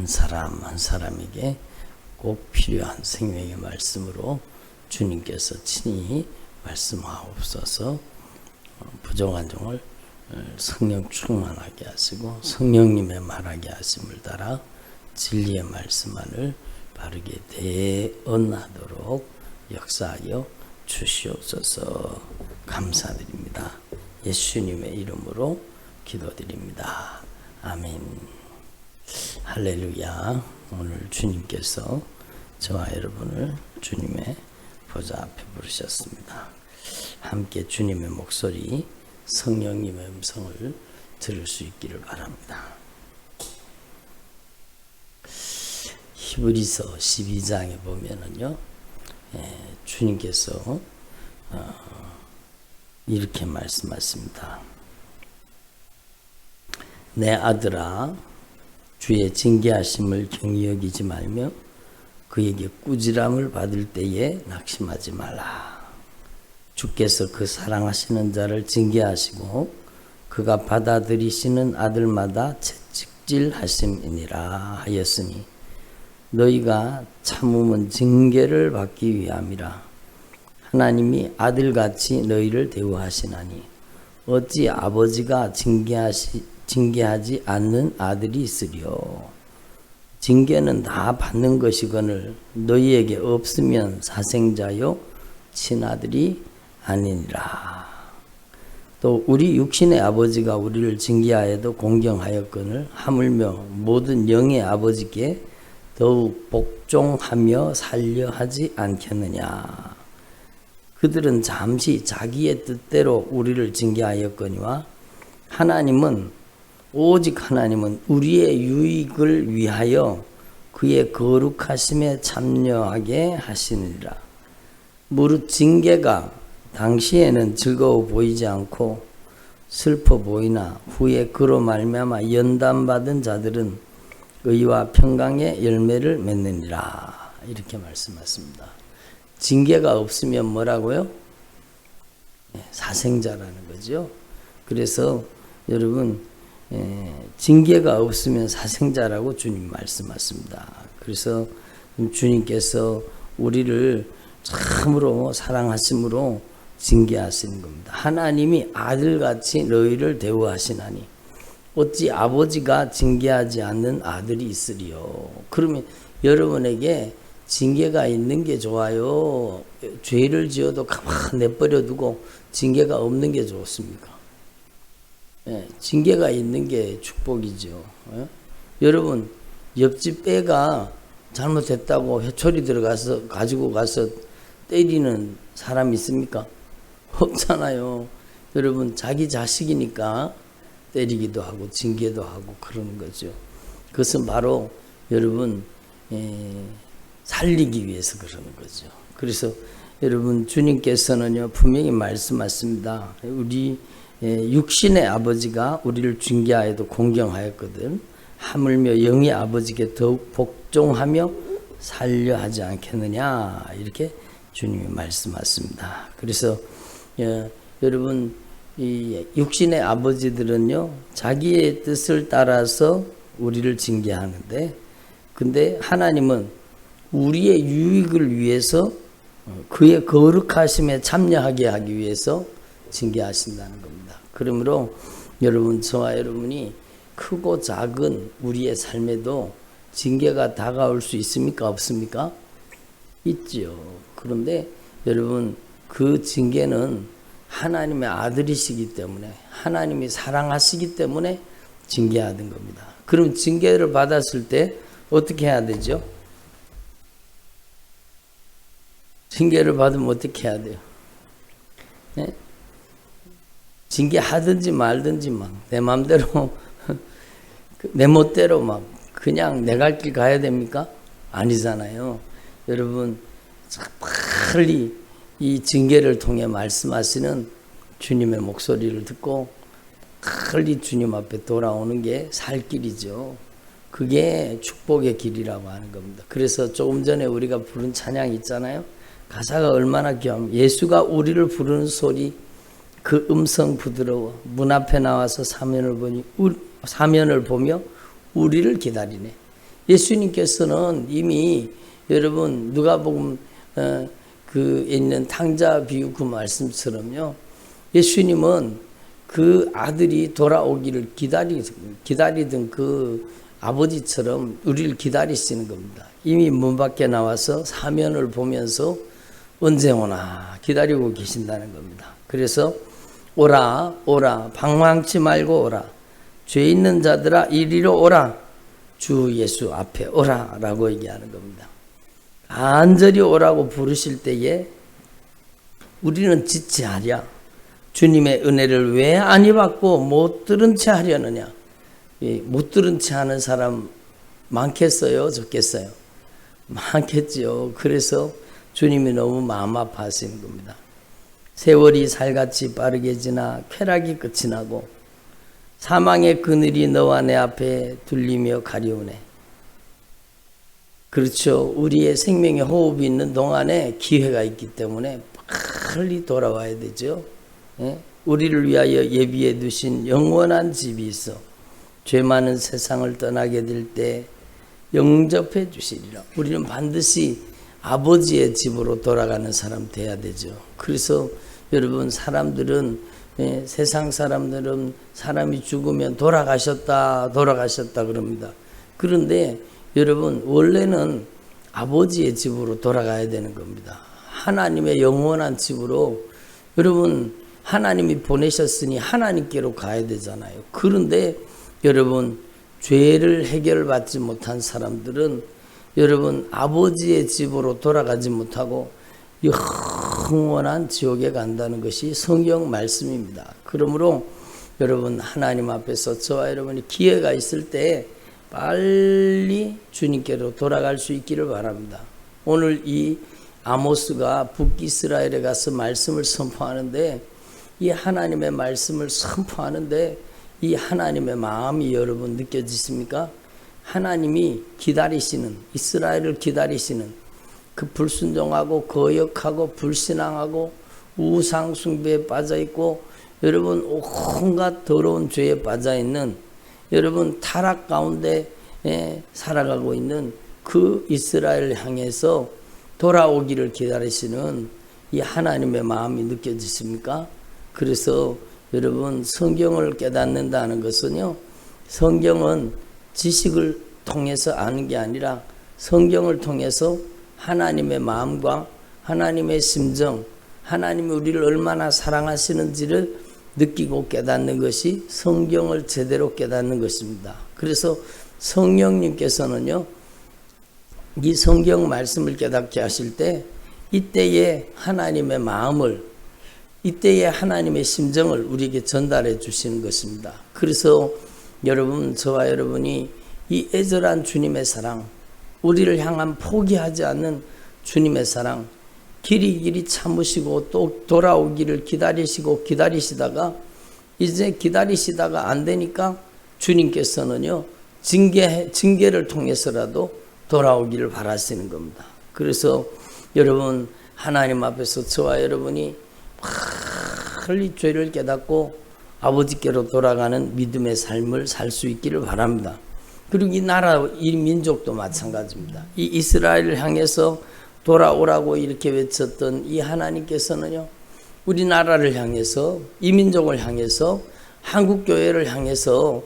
한 사람 한 사람에게 꼭 필요한 생명의 말씀으로 주님께서 친히 말씀하옵소서. 부족한 종을 성령 충만하게 하시고 성령님의 말하게 하심을 따라 진리의 말씀만을 바르게 대언하도록 역사하여 주시옵소서. 감사드립니다. 예수님의 이름으로 기도드립니다. 아멘. 할렐루야. 오늘 주님께서 저와 여러분을 주님의 보좌 앞에 부르셨습니다. 함께 주님의 목소리, 성령님의 음성을 들을 수 있기를 바랍니다. 히브리서 12장에 보면은요, 주님께서 이렇게 말씀하십니다. 내 아들아, 주의 징계하심을 경히 여기지 말며 그에게 꾸지람을 받을 때에 낙심하지 말라. 주께서 그 사랑하시는 자를 징계하시고 그가 받아들이시는 아들마다 채찍질하심이니라 하였으니 너희가 참음은 징계를 받기 위함이라. 하나님이 아들같이 너희를 대우하시나니 어찌 아버지가 징계하지 않는 아들이 있으리요. 징계는 다 받는 것이거늘 너희에게 없으면 사생자요 친아들이 아니니라. 또 우리 육신의 아버지가 우리를 징계하여도 공경하였거늘 하물며 모든 영의 아버지께 더욱 복종하며 살려 하지 않겠느냐. 그들은 잠시 자기의 뜻대로 우리를 징계하였거니와 오직 하나님은 우리의 유익을 위하여 그의 거룩하심에 참여하게 하시니라. 무릇 징계가 당시에는 즐거워 보이지 않고 슬퍼 보이나 후에 그로 말미암아 연단받은 자들은 의와 평강의 열매를 맺느니라. 이렇게 말씀하십니다. 징계가 없으면 뭐라고요? 사생자라는 거죠. 그래서 여러분, 징계가 없으면 사생자라고 주님 말씀하십니다. 그래서 주님께서 우리를 참으로 사랑하심으로 징계하시는 겁니다. 하나님이 아들같이 너희를 대우하시나니 어찌 아버지가 징계하지 않는 아들이 있으리요. 그러면 여러분에게 징계가 있는 게 좋아요? 죄를 지어도 가만히 내버려 두고 징계가 없는 게 좋습니까? 징계가 있는 게 축복이죠. 여러분, 옆집 애가 잘못했다고 회초리 들어가서 가지고 가서 때리는 사람 있습니까? 없잖아요. 여러분, 자기 자식이니까 때리기도 하고 징계도 하고 그러는 거죠. 그것은 바로 여러분 살리기 위해서 그러는 거죠. 그래서 여러분, 주님께서는요 분명히 말씀하십니다. 우리 육신의 아버지가 우리를 징계하여도 공경하였거든 하물며 영의 아버지께 더욱 복종하며 살려 하지 않겠느냐. 이렇게 주님이 말씀하십니다. 그래서 여러분, 이 육신의 아버지들은요 자기의 뜻을 따라서 우리를 징계하는데, 근데 하나님은 우리의 유익을 위해서 그의 거룩하심에 참여하게 하기 위해서 징계하신다는 겁니다. 그러므로 여러분, 저와 여러분이 크고 작은 우리의 삶에도 징계가 다가올 수 있습니까? 없습니까? 있죠. 그런데 여러분, 그 징계는 하나님의 아들이시기 때문에, 하나님이 사랑하시기 때문에 징계하는 겁니다. 그럼 징계를 받았을 때 어떻게 해야 되죠? 징계를 받으면 어떻게 해야 돼요? 네? 징계하든지 말든지 막 내 마음대로 내 멋대로 막 그냥 내 갈 길 가야 됩니까? 아니잖아요. 여러분, 빨리 이 징계를 통해 말씀하시는 주님의 목소리를 듣고 빨리 주님 앞에 돌아오는 게 살 길이죠. 그게 축복의 길이라고 하는 겁니다. 그래서 조금 전에 우리가 부른 찬양이 있잖아요. 가사가 얼마나 귀하면 예수가 우리를 부르는 소리, 그 음성 부드러워. 문 앞에 나와서 사면을 보며 우리를 기다리네. 예수님께서는 이미 여러분 누가복음 그 있는 탕자 비유 그 말씀처럼요. 예수님은 그 아들이 돌아오기를 기다리던 그 아버지처럼 우리를 기다리시는 겁니다. 이미 문 밖에 나와서 사면을 보면서 언제 오나 기다리고 계신다는 겁니다. 그래서 오라 오라 방황치 말고 오라 죄 있는 자들아 이리로 오라 주 예수 앞에 오라 라고 얘기하는 겁니다. 간절히 오라고 부르실 때에 우리는 지체하랴 주님의 은혜를 왜 안 입었고 못 들은 채 하려느냐. 못 들은 채 하는 사람 많겠어요 적겠어요? 많겠죠. 그래서 주님이 너무 마음 아파하시는 겁니다. 세월이 살같이 빠르게 지나 쾌락이 끝이 나고 사망의 그늘이 너와 내 앞에 둘리며 가리우네. 그렇죠. 우리의 생명의 호흡이 있는 동안에 기회가 있기 때문에 빨리 돌아와야 되죠. 우리를 위하여 예비해 두신 영원한 집이 있어 죄 많은 세상을 떠나게 될 때 영접해 주시리라. 우리는 반드시 아버지의 집으로 돌아가는 사람 돼야 되죠. 그래서 여러분 사람들은 세상 사람들은 사람이 죽으면 돌아가셨다 그럽니다. 그런데 여러분 원래는 아버지의 집으로 돌아가야 되는 겁니다. 하나님의 영원한 집으로. 여러분 하나님이 보내셨으니 하나님께로 가야 되잖아요. 그런데 여러분 죄를 해결받지 못한 사람들은 여러분 아버지의 집으로 돌아가지 못하고 영원한 지옥에 간다는 것이 성경 말씀입니다. 그러므로 여러분 하나님 앞에서 저와 여러분이 기회가 있을 때 빨리 주님께로 돌아갈 수 있기를 바랍니다. 오늘 이 아모스가 북이스라엘에 가서 말씀을 선포하는데 이 하나님의 말씀을 선포하는데 이 하나님의 마음이 여러분 느껴지십니까? 하나님이 기다리시는 이스라엘을 기다리시는 그 불순종하고 거역하고 불신앙하고 우상 숭배에 빠져 있고 여러분 온갖 더러운 죄에 빠져 있는 여러분 타락 가운데 살아가고 있는 그 이스라엘을 향해서 돌아오기를 기다리시는 이 하나님의 마음이 느껴지십니까? 그래서 여러분 성경을 깨닫는다는 것은요, 성경은 지식을 통해서 아는 게 아니라 성경을 통해서 하나님의 마음과 하나님의 심정, 하나님이 우리를 얼마나 사랑하시는지를 느끼고 깨닫는 것이 성경을 제대로 깨닫는 것입니다. 그래서 성령님께서는요, 이 성경 말씀을 깨닫게 하실 때 이때의 하나님의 마음을, 이때의 하나님의 심정을 우리에게 전달해 주시는 것입니다. 그래서 여러분, 저와 여러분이 이 애절한 주님의 사랑, 우리를 향한 포기하지 않는 주님의 사랑, 길이 참으시고 또 돌아오기를 기다리시고 기다리시다가 이제 기다리시다가 안 되니까 주님께서는요, 징계를 통해서라도 돌아오기를 바라시는 겁니다. 그래서 여러분, 하나님 앞에서 저와 여러분이 빨리 죄를 깨닫고 아버지께로 돌아가는 믿음의 삶을 살 수 있기를 바랍니다. 그리고 이 나라, 이 민족도 마찬가지입니다. 이 이스라엘을 향해서 돌아오라고 이렇게 외쳤던 이 하나님께서는요, 우리나라를 향해서, 이 민족을 향해서, 한국교회를 향해서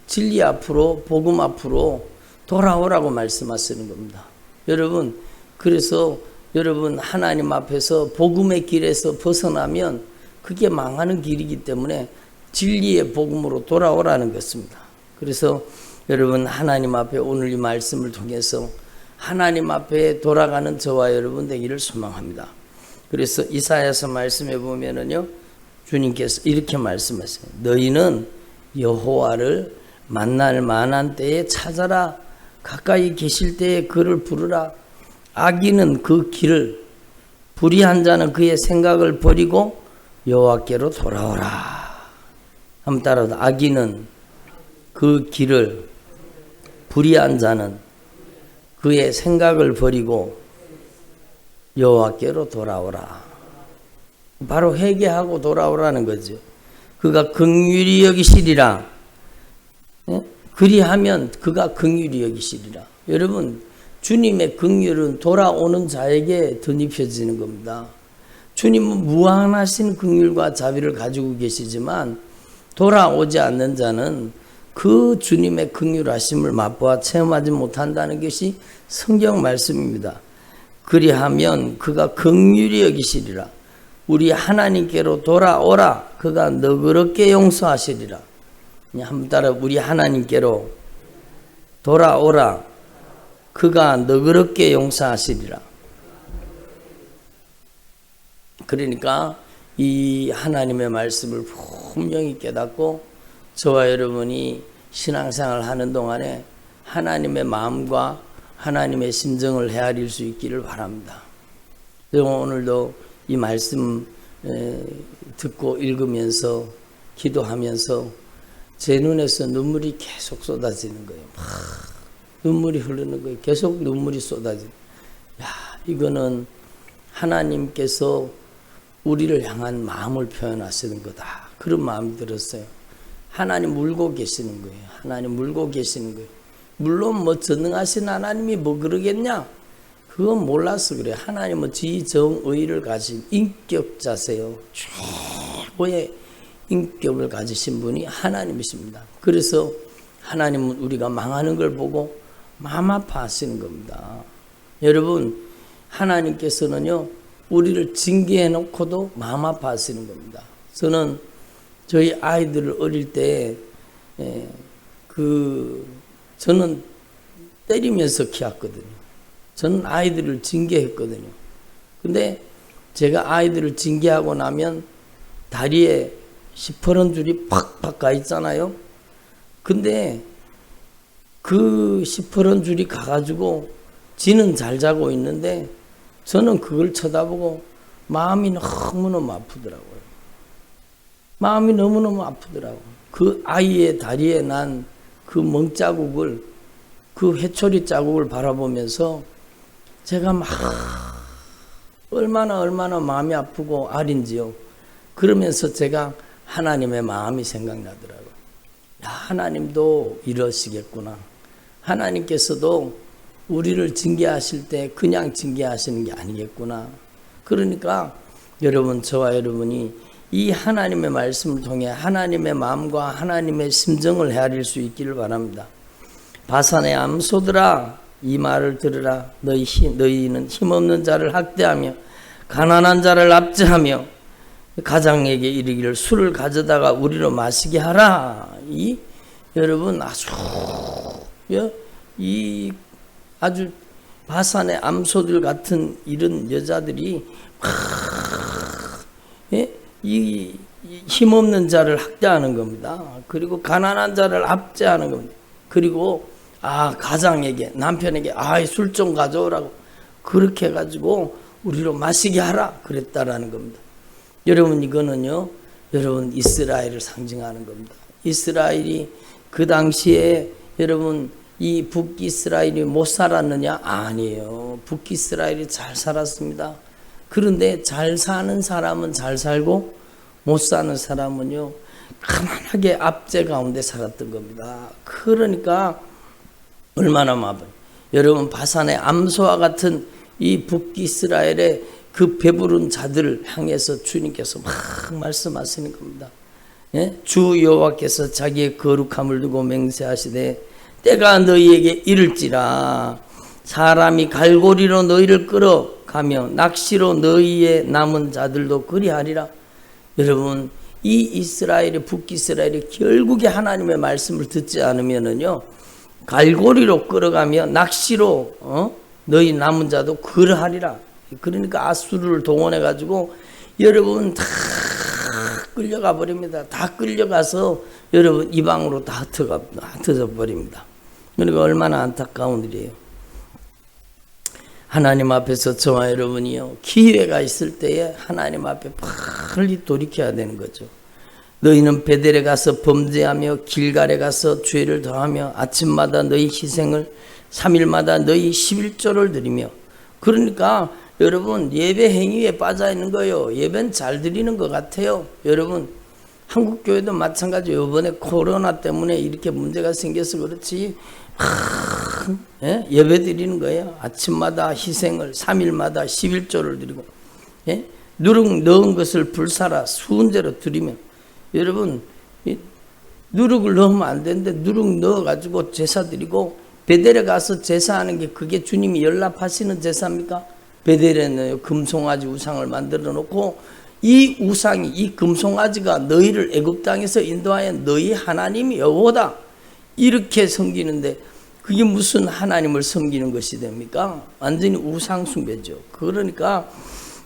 진리 앞으로, 복음 앞으로 돌아오라고 말씀하시는 겁니다. 여러분, 그래서 여러분 하나님 앞에서 복음의 길에서 벗어나면 그게 망하는 길이기 때문에 진리의 복음으로 돌아오라는 것입니다. 그래서 여러분 하나님 앞에 오늘 이 말씀을 통해서 하나님 앞에 돌아가는 저와 여러분 되기를 소망합니다. 그래서 이사야서 말씀해 보면은요, 주님께서 이렇게 말씀하세요. 너희는 여호와를 만날 만한 때에 찾아라. 가까이 계실 때에 그를 부르라. 악인은 그 길을, 불의한 자는 그의 생각을 버리고 여호와께로 돌아오라. 한번 따라서, 악인은 그 길을, 불의한 자는 그의 생각을 버리고 여호와께로 돌아오라. 바로 회개하고 돌아오라는 거죠. 그가 긍휼히 여기시리라. 그리하면 그가 긍휼히 여기시리라. 여러분, 주님의 긍휼은 돌아오는 자에게 덧입혀지는 겁니다. 주님은 무한하신 긍휼과 자비를 가지고 계시지만 돌아오지 않는 자는 그 주님의 긍휼하심을 맛보아 체험하지 못한다는 것이 성경 말씀입니다. 그리하면 그가 긍휼히 여기시리라. 우리 하나님께로 돌아오라. 그가 너그럽게 용서하시리라. 한번 따라, 우리 하나님께로 돌아오라. 그가 너그럽게 용서하시리라. 그러니까 이 하나님의 말씀을 분명히 깨닫고 저와 여러분이 신앙생활을 하는 동안에 하나님의 마음과 하나님의 심정을 헤아릴 수 있기를 바랍니다. 오늘도 이 말씀 듣고 읽으면서 기도하면서 제 눈에서 눈물이 계속 쏟아지는 거예요. 막 눈물이 흐르는 거예요. 계속 눈물이 쏟아지는. 야, 이거는 하나님께서 우리를 향한 마음을 표현하시는 거다. 그런 마음이 들었어요. 하나님 물고 계시는 거예요. 하나님 물고 계시는 거예요. 물론 뭐 전능하신 하나님이 뭐 그러겠냐? 그건 몰라서 그래요. 하나님은 지정의를 가진 인격자세요. 최고의 인격을 가지신 분이 하나님이십니다. 그래서 하나님은 우리가 망하는 걸 보고 마음 아파하시는 겁니다. 여러분, 하나님께서는요, 우리를 징계해 놓고도 마음 아파하시는 겁니다. 저는 저희 아이들을 어릴 때 저는 때리면서 키웠거든요. 저는 아이들을 징계했거든요. 근데 제가 아이들을 징계하고 나면 다리에 시퍼런 줄이 팍팍 가 있잖아요. 근데 그 시퍼런 줄이 가가지고 지는 잘 자고 있는데 저는 그걸 쳐다보고 마음이 너무너무 아프더라고요. 마음이 너무너무 아프더라고요. 그 아이의 다리에 난 그 멍자국을, 그 회초리 자국을 바라보면서 제가 막 얼마나 마음이 아프고 아린지요. 그러면서 제가 하나님의 마음이 생각나더라고요. 야, 하나님도 이러시겠구나. 하나님께서도 우리를 징계하실 때 그냥 징계하시는 게 아니겠구나. 그러니까 여러분, 저와 여러분이 이 하나님의 말씀을 통해 하나님의 마음과 하나님의 심정을 헤아릴 수 있기를 바랍니다. 바산의 암소들아, 이 말을 들으라. 너희는 힘없는 자를 학대하며 가난한 자를 압제하며 가장에게 이르기를 술을 가져다가 우리로 마시게 하라. 여러분, 아주 바산의 암소들 같은 이런 여자들이 이 힘없는 자를 학대하는 겁니다. 그리고 가난한 자를 압제하는 겁니다. 그리고 가장에게, 남편에게 술 좀 가져오라고 그렇게 해가지고 우리로 마시게 하라 그랬다라는 겁니다. 여러분, 이거는요, 여러분, 이스라엘을 상징하는 겁니다. 이스라엘이 그 당시에 여러분, 이 북이스라엘이 못 살았느냐? 아니에요. 북이스라엘이 잘 살았습니다. 그런데 잘 사는 사람은 잘 살고 못 사는 사람은요, 가만하게 압제 가운데 살았던 겁니다. 그러니까 얼마나 마음을, 여러분, 바산의 암소와 같은 이 북이스라엘의 그 배부른 자들을 향해서 주님께서 막 말씀하시는 겁니다. 주 여호와께서 자기의 거룩함을 두고 맹세하시되 때가 너희에게 이를지라. 사람이 갈고리로 너희를 끌어가며 낚시로 너희의 남은 자들도 그리하리라. 여러분, 이 이스라엘의 북이스라엘이 결국에 하나님의 말씀을 듣지 않으면은요, 갈고리로 끌어가며 낚시로 너희 남은 자도 그러하리라. 그러니까 아수르를 동원해 가지고 여러분 다 끌려가 버립니다. 다 끌려가서 여러분 이방으로 다 흩어져 버립니다. 그러니까 얼마나 안타까운 일이에요. 하나님 앞에서 저와 여러분이요, 기회가 있을 때에 하나님 앞에 빨리 돌이켜야 되는 거죠. 너희는 베델에 가서 범죄하며 길갈에 가서 죄를 더하며 아침마다 너희 희생을 3일마다 너희 11조를 드리며. 그러니까 여러분, 예배 행위에 빠져 있는 거예요. 예배는 잘 드리는 것 같아요. 여러분, 한국교회도 마찬가지예요. 이번에 코로나 때문에 이렇게 문제가 생겨서 그렇지 예배 드리는 거예요. 아침마다 희생을 3일마다 11조를 드리고 누룩 넣은 것을 불사라 수은제로 드리면 여러분 누룩을 넣으면 안 되는데 누룩 넣어가지고 제사 드리고 베델에 가서 제사하는 게 그게 주님이 연락하시는 제사입니까? 베델에는 금송아지 우상을 만들어 놓고 이 우상이 이 금송아지가 너희를 애굽 땅에서 인도하여 너희 하나님이 여호와다 이렇게 섬기는데 그게 무슨 하나님을 섬기는 것이 됩니까? 완전히 우상 숭배죠. 그러니까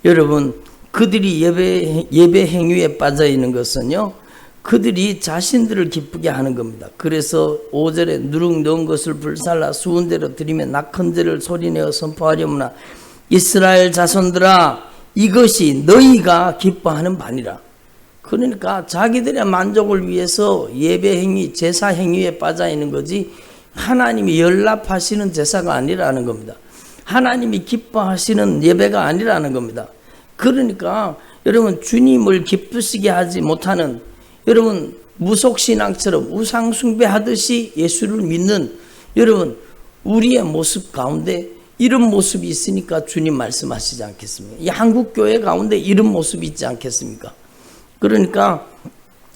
여러분 그들이 예배 행위에 빠져 있는 것은요 그들이 자신들을 기쁘게 하는 겁니다. 그래서 5절에 누룩 넣은 것을 불살라 수은대로 드리며 낙헌제를 소리내어 선포하려무나 이스라엘 자손들아 이것이 너희가 기뻐하는 바니라. 그러니까 자기들의 만족을 위해서 예배 행위, 제사 행위에 빠져 있는 거지 하나님이 연락하시는 제사가 아니라는 겁니다. 하나님이 기뻐하시는 예배가 아니라는 겁니다. 그러니까 여러분 주님을 기쁘시게 하지 못하는 여러분 무속신앙처럼 우상숭배하듯이 예수를 믿는 여러분 우리의 모습 가운데 이런 모습이 있으니까 주님 말씀하시지 않겠습니까? 이 한국교회 가운데 이런 모습이 있지 않겠습니까? 그러니까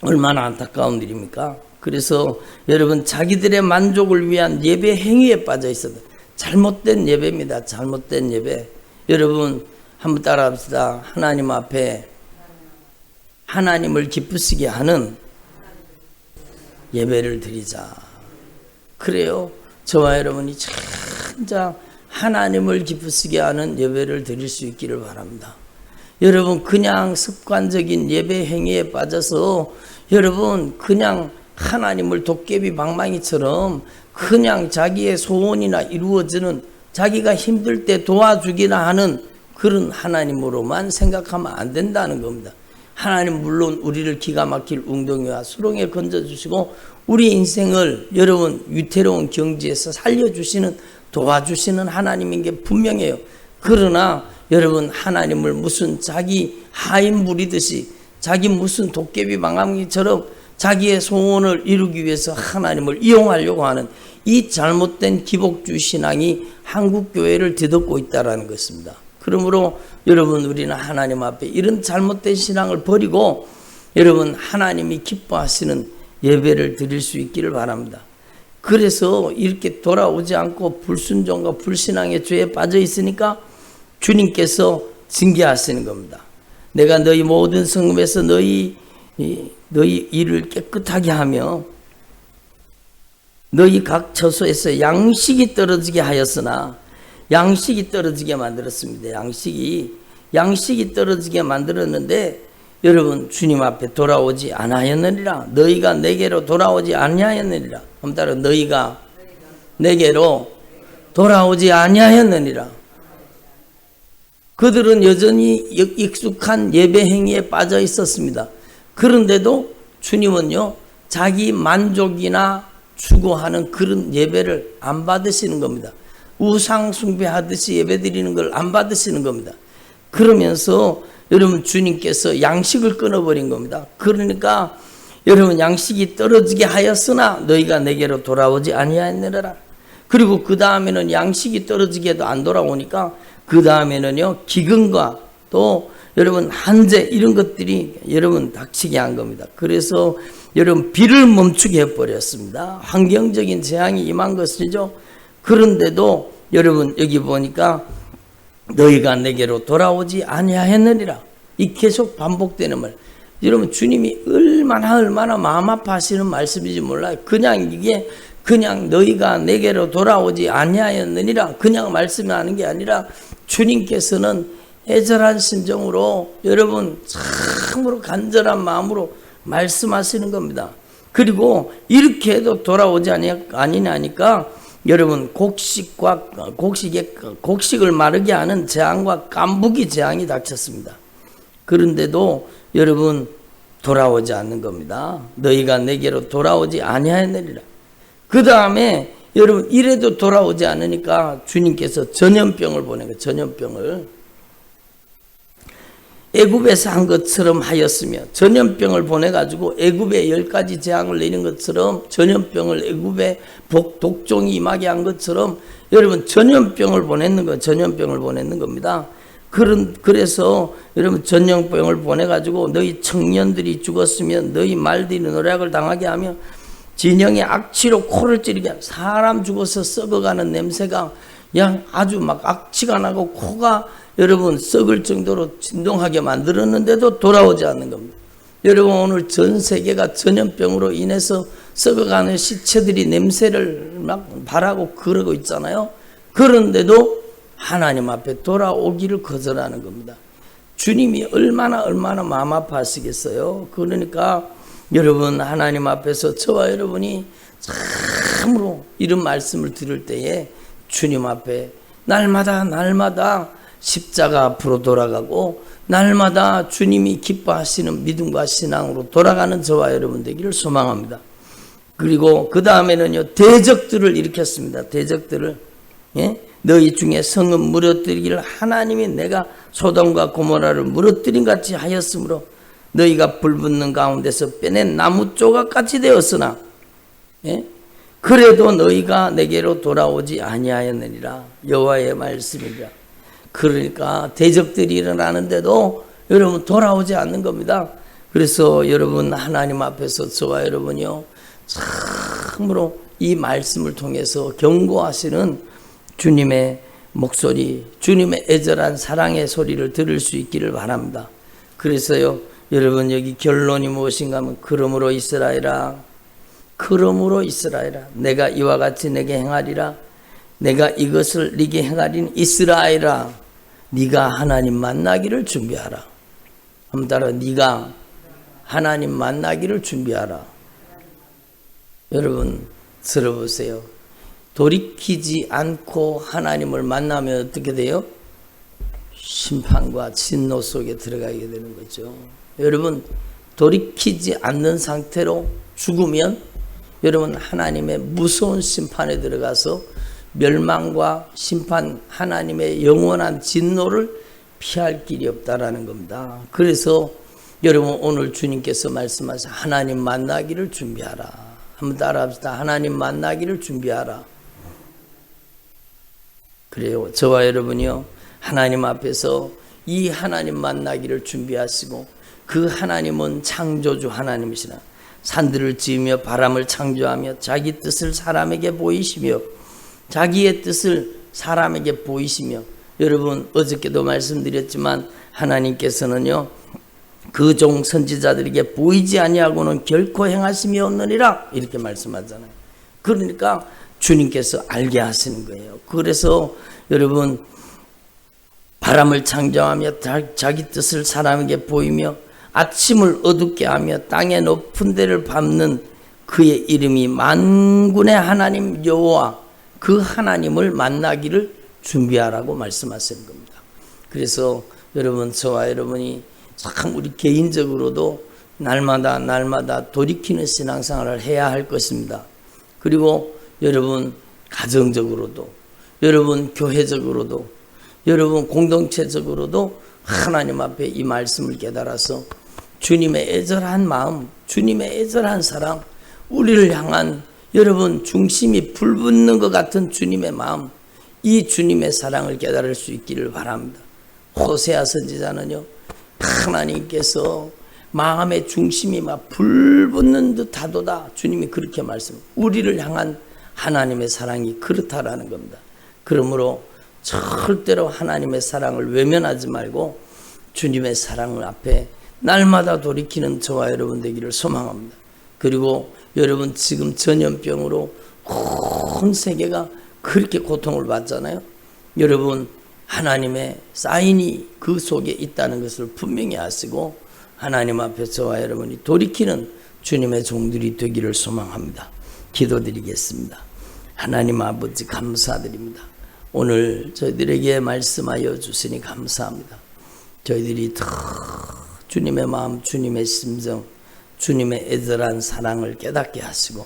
얼마나 안타까운 일입니까? 그래서 여러분 자기들의 만족을 위한 예배 행위에 빠져 있어도 잘못된 예배입니다. 잘못된 예배. 여러분 한번 따라합시다. 하나님 앞에 하나님을 기쁘시게 하는 예배를 드리자. 그래요. 저와 여러분이 진짜 하나님을 기쁘시게 하는 예배를 드릴 수 있기를 바랍니다. 여러분 그냥 습관적인 예배 행위에 빠져서 여러분 그냥 하나님을 도깨비 방망이처럼 그냥 자기의 소원이나 이루어지는 자기가 힘들 때 도와주기나 하는 그런 하나님으로만 생각하면 안 된다는 겁니다. 하나님 물론 우리를 기가 막힐 웅덩이와 수렁에 건져주시고 우리 인생을 여러분 위태로운 경지에서 살려주시는 도와주시는 하나님인 게 분명해요. 그러나 여러분 하나님을 무슨 자기 하인 부리듯이 자기 무슨 도깨비 방망이처럼 자기의 소원을 이루기 위해서 하나님을 이용하려고 하는 이 잘못된 기복주의 신앙이 한국교회를 뒤덮고 있다는 것입니다. 그러므로 여러분 우리는 하나님 앞에 이런 잘못된 신앙을 버리고 여러분 하나님이 기뻐하시는 예배를 드릴 수 있기를 바랍니다. 그래서 이렇게 돌아오지 않고 불순종과 불신앙의 죄에 빠져 있으니까 주님께서 징계하시는 겁니다. 내가 너희 모든 성읍에서 너희 일을 깨끗하게 하며 너희 각 처소에서 양식이 떨어지게 하였으나 양식이 떨어지게 만들었습니다. 양식이 떨어지게 만들었는데 여러분 주님 앞에 돌아오지 아니하였느니라. 너희가 내게로 돌아오지 아니하였느니라. 한번 따라 너희가 내게로 돌아오지 아니하였느니라. 그들은 여전히 익숙한 예배 행위에 빠져 있었습니다. 그런데도 주님은요 자기 만족이나 추구하는 그런 예배를 안 받으시는 겁니다. 우상 숭배하듯이 예배드리는 걸 안 받으시는 겁니다. 그러면서 여러분 주님께서 양식을 끊어버린 겁니다. 그러니까 여러분 양식이 떨어지게 하였으나 너희가 내게로 돌아오지 아니하였느니라. 그리고 그 다음에는 양식이 떨어지게도 안 돌아오니까 그 다음에는요 기근과 또 여러분 한재 이런 것들이 여러분 닥치게 한 겁니다. 그래서 여러분 비를 멈추게 해버렸습니다. 환경적인 재앙이 임한 것이죠. 그런데도 여러분 여기 보니까 너희가 내게로 돌아오지 아니하였느니라. 이 계속 반복되는 말. 여러분 주님이 얼마나 마음 아파하시는 말씀인지 몰라요. 그냥 이게 그냥 너희가 내게로 돌아오지 아니하였느니라 그냥 말씀하는 게 아니라 주님께서는 애절한 심정으로 여러분 참으로 간절한 마음으로 말씀하시는 겁니다. 그리고 이렇게 해도 돌아오지 아니냐니까 여러분 곡식을 마르게 하는 재앙과 깐부기 재앙이 닥쳤습니다. 그런데도 여러분 돌아오지 않는 겁니다. 너희가 내게로 돌아오지 아니하였느니라. 그 다음에 여러분 이래도 돌아오지 않으니까 주님께서 전염병을 보낸 거예요. 전염병을. 애굽에서 한 것처럼 하였으며, 전염병을 보내가지고 애굽에 10가지 재앙을 내린 것처럼, 전염병을 애굽에 독종이 임하게 한 것처럼 여러분 전염병을 보냈는 겁니다. 그래서 여러분 전염병을 보내가지고 너희 청년들이 죽었으면 너희 말들이 노략을 당하게 하며 진영의 악취로 코를 찌르게 하며, 사람 죽어서 썩어가는 냄새가 아주 막 악취가 나고 코가 여러분 썩을 정도로 진동하게 만들었는데도 돌아오지 않는 겁니다. 여러분 오늘 전 세계가 전염병으로 인해서 썩어가는 시체들이 냄새를 막 발하고 그러고 있잖아요. 그런데도 하나님 앞에 돌아오기를 거절하는 겁니다. 주님이 얼마나 마음 아파하시겠어요. 그러니까 여러분 하나님 앞에서 저와 여러분이 참으로 이런 말씀을 들을 때에 주님 앞에 날마다 십자가 앞으로 돌아가고 날마다 주님이 기뻐하시는 믿음과 신앙으로 돌아가는 저와 여러분 되기를 소망합니다. 그리고 그 다음에는요, 대적들을 일으켰습니다. 대적들을, 너희 중에 성은 무너뜨리기를 하나님이 내가 소돔과 고모라를 무너뜨린 같이 하였으므로 너희가 불붙는 가운데서 빼낸 나무 조각같이 되었으나, 그래도 너희가 내게로 돌아오지 아니하였느니라. 여호와의 말씀이라. 그러니까 대적들이 일어나는데도 여러분 돌아오지 않는 겁니다. 그래서 여러분 하나님 앞에서 저와 여러분이요, 참으로 이 말씀을 통해서 경고하시는 주님의 목소리, 주님의 애절한 사랑의 소리를 들을 수 있기를 바랍니다. 그래서요, 여러분 여기 결론이 무엇인가 하면, 그러므로 이스라엘아, 내가 이와 같이 내게 행하리라. 내가 이것을 네게 행하리니 이스라엘아, 네가 하나님 만나기를 준비하라. 한번 따라, 네가 하나님 만나기를 준비하라. 여러분 들어보세요. 돌이키지 않고 하나님을 만나면 어떻게 돼요? 심판과 진노 속에 들어가게 되는 거죠. 여러분 돌이키지 않는 상태로 죽으면 여러분 하나님의 무서운 심판에 들어가서 멸망과 심판, 하나님의 영원한 진노를 피할 길이 없다라는 겁니다. 그래서 여러분 오늘 주님께서 말씀하신 하나님 만나기를 준비하라. 한번 따라합시다. 하나님 만나기를 준비하라. 그래요. 저와 여러분이요, 하나님 앞에서 이 하나님 만나기를 준비하시고, 그 하나님은 창조주 하나님이시라. 산들을 지으며 바람을 창조하며 자기 뜻을 사람에게 보이시며, 자기의 뜻을 사람에게 보이시며, 여러분 어저께도 말씀드렸지만 하나님께서는요, 그 종 선지자들에게 보이지 아니하고는 결코 행하심이 없느니라 이렇게 말씀하잖아요. 그러니까 주님께서 알게 하시는 거예요. 그래서 여러분 바람을 창조하며 자기 뜻을 사람에게 보이며 아침을 어둡게 하며 땅의 높은 데를 밟는 그의 이름이 만군의 하나님 여호와, 그 하나님을 만나기를 준비하라고 말씀하시는 겁니다. 그래서 여러분 저와 여러분이 참 우리 개인적으로도 날마다 돌이키는 신앙생활을 해야 할 것입니다. 그리고 여러분 가정적으로도, 여러분 교회적으로도, 여러분 공동체적으로도 하나님 앞에 이 말씀을 깨달아서 주님의 애절한 마음, 주님의 애절한 사랑, 우리를 향한 여러분 중심이 불붙는 것 같은 주님의 마음, 이 주님의 사랑을 깨달을 수 있기를 바랍니다. 호세아 선지자는요, 하나님께서 마음의 중심이 막 불붙는 듯 하도다, 주님이 그렇게 우리를 향한 하나님의 사랑이 그렇다라는 겁니다. 그러므로 절대로 하나님의 사랑을 외면하지 말고 주님의 사랑을 앞에 날마다 돌이키는 저와 여러분 되기를 소망합니다. 그리고 여러분 지금 전염병으로 온 세계가 그렇게 고통을 받잖아요. 여러분 하나님의 사인이 그 속에 있다는 것을 분명히 아시고 하나님 앞에 저와 여러분이 돌이키는 주님의 종들이 되기를 소망합니다. 기도드리겠습니다. 하나님 아버지 감사드립니다. 오늘 저희들에게 말씀하여 주시니 감사합니다. 저희들이 더 주님의 마음, 주님의 심정, 주님의 애절한 사랑을 깨닫게 하시고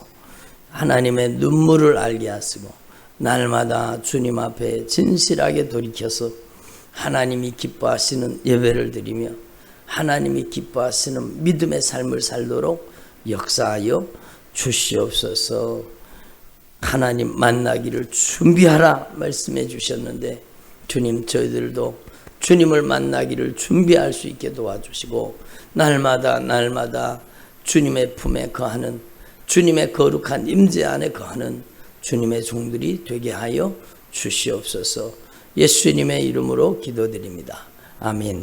하나님의 눈물을 알게 하시고 날마다 주님 앞에 진실하게 돌이켜서 하나님이 기뻐하시는 예배를 드리며 하나님이 기뻐하시는 믿음의 삶을 살도록 역사하여 주시옵소서. 하나님 만나기를 준비하라 말씀해 주셨는데 주님, 저희들도 주님을 만나기를 준비할 수 있게 도와주시고 날마다 주님의 품에 거하는, 주님의 거룩한 임재 안에 거하는 주님의 종들이 되게 하여 주시옵소서. 예수님의 이름으로 기도드립니다. 아멘.